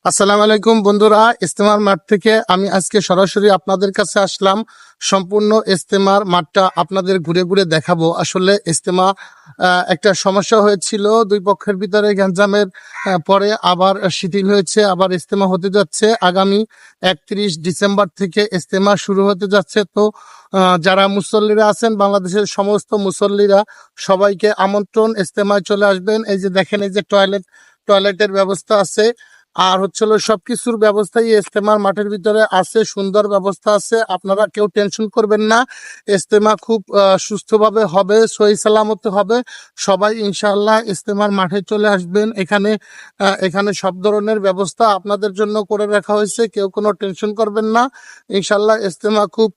আসসালামু আলাইকুম বন্ধুরা, ইজতেমার মাঠ থেকে আমি আজকে সরাসরি আপনাদের কাছে আসলাম। সম্পূর্ণ ইজতেমার মাঠটা আপনাদের ঘুরে ঘুরে দেখাবো। আসলে ইজতেমা একটা সমস্যা হয়েছিল, দুই পক্ষের ভিতরে গ্যাঞ্জামের পরে আবার শিথিল হয়েছে, আবার ইজতেমা হতে যাচ্ছে। আগামী 31 ডিসেম্বর থেকে ইজতেমা শুরু হতে যাচ্ছে। তো যারা মুসল্লিরা আছেন, বাংলাদেশের সমস্ত মুসল্লিরা সবাইকে আমন্ত্রণ, ইজতেমায় চলে আসবেন। এই যে দেখেন, এই যে টয়লেটের ব্যবস্থা আছে, আর হচ্ছিল সবকিছুর ব্যবস্থাই ইজতেমার মাঠের ভিতরে আছে, সুন্দর ব্যবস্থা আছে। আপনারা কেউ টেনশন করবেন না, ইজতেমা খুব সুস্থভাবে হবে, সহি সালামতে হবে। সবাই ইনশাআল্লাহ ইজতেমার মাঠে চলে আসবেন। এখানে সব ধরনের ব্যবস্থা আপনাদের জন্য করে রাখা হয়েছে, কেউ কোনো টেনশন করবেন না। ইনশাআল্লাহ ইজতেমা খুব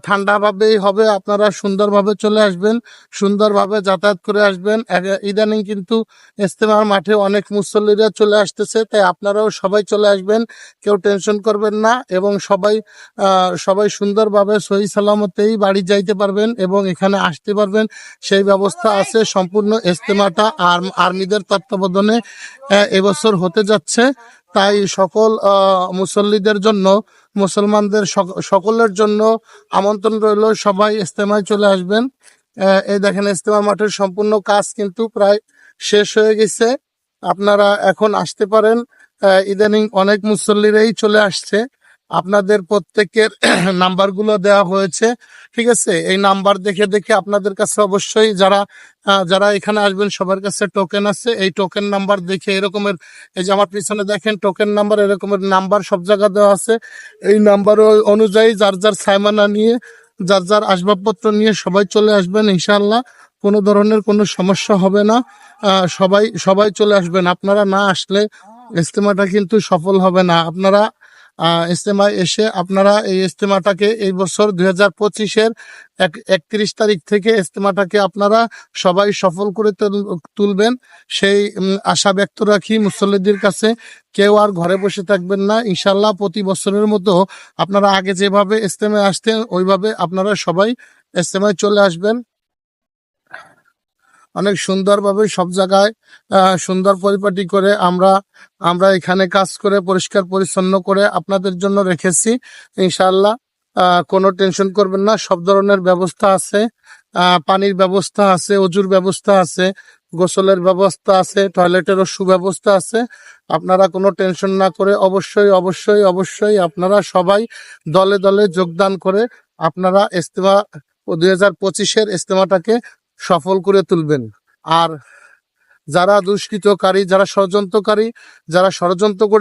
ঠান্ডাভাবেই হবে। আপনারা সুন্দরভাবে চলে আসবেন, সুন্দরভাবে যাতায়াত করে আসবেন। ইদানিং কিন্তু ইজতেমার মাঠে অনেক মুসল্লিরা চলে আসতেছে, তাই আপনারাও সবাই চলে আসবেন, কেউ টেনশন করবেন না। এবং সবাই সুন্দরভাবে সহি সালামতেই বাড়ি যাইতে পারবেন এবং এখানে আসতে পারবেন, সেই ব্যবস্থা আছে। সম্পূর্ণ ইজতেমাটা আর্মিদের তত্ত্বাবধানে এবছর হতে যাচ্ছে। তাই সকল মুসল্লিদের জন্য, মুসলমানদের সকলের জন্য আমন্ত্রণ রইল, সবাই ইজতেমায় চলে আসবেন। এই দেখেন, ইজতেমা মাঠের সম্পূর্ণ কাজ কিন্তু প্রায় শেষ হয়ে গেছে। আপনারা এখন আসতে পারেন। ইদানিং অনেক মুসল্লিরাই চলে আসছে। আপনাদের প্রত্যেকের নাম্বারগুলো দেওয়া হয়েছে, ঠিক আছে? এই নাম্বার দেখে দেখে আপনাদের কাছে অবশ্যই যারা এখানে আসবেন সবার কাছে টোকেন আছে। এই টোকেন নাম্বার দেখে এরকমের, এই যে আমার পিছনে দেখেন টোকেন নাম্বার, এরকমের নাম্বার সব জায়গা দেওয়া আছে। এই নাম্বার অনুযায়ী যার যার সাইমানা নিয়ে, যার যার আসবাবপত্র নিয়ে সবাই চলে আসবেন। ইনশাআল্লাহ কোনো ধরনের কোনো সমস্যা হবে না। সবাই চলে আসবেন। আপনারা না আসলে ইজতেমাটা কিন্তু সফল হবে না। আপনারা ইজতেমায় এসে আপনারা এই ইজতেমাটাকে এই বছর 2025-এর 31 তারিখ থেকে ইজতেমাটাকে আপনারা সবাই সফল করে তুলবেন, সেই আশা ব্যক্ত রাখি মুসল্লিদের কাছে। কেউ আর ঘরে বসে থাকবেন না। ইনশাল্লাহ প্রতি বছরের মতো আপনারা আগে যেভাবে ইজতেমায় আসতেন, ওইভাবে আপনারা সবাই ইজতেমায় চলে আসবেন। অনেক সুন্দরভাবে সব জায়গায় সুন্দর পরিপাটি করে আমরা এখানে কাজ করে পরিষ্কার পরিচ্ছন্ন করে আপনাদের জন্য রেখেছি। ইনশাআল্লাহ কোনো টেনশন করবেন না, সব ধরনের ব্যবস্থা আছে। পানির ব্যবস্থা আছে, অজুর ব্যবস্থা আছে, গোসলের ব্যবস্থা আছে, টয়লেটেরও সুব্যবস্থা আছে। আপনারা কোনো টেনশন না করে অবশ্যই অবশ্যই অবশ্যই আপনারা সবাই দলে দলে যোগদান করে আপনারা ইজতেমা 2025-এর ইজতেমাটাকে সফল করে তুলবেন। আর যারা দুষ্কৃতকারী, যারা ষড়যন্ত্র করে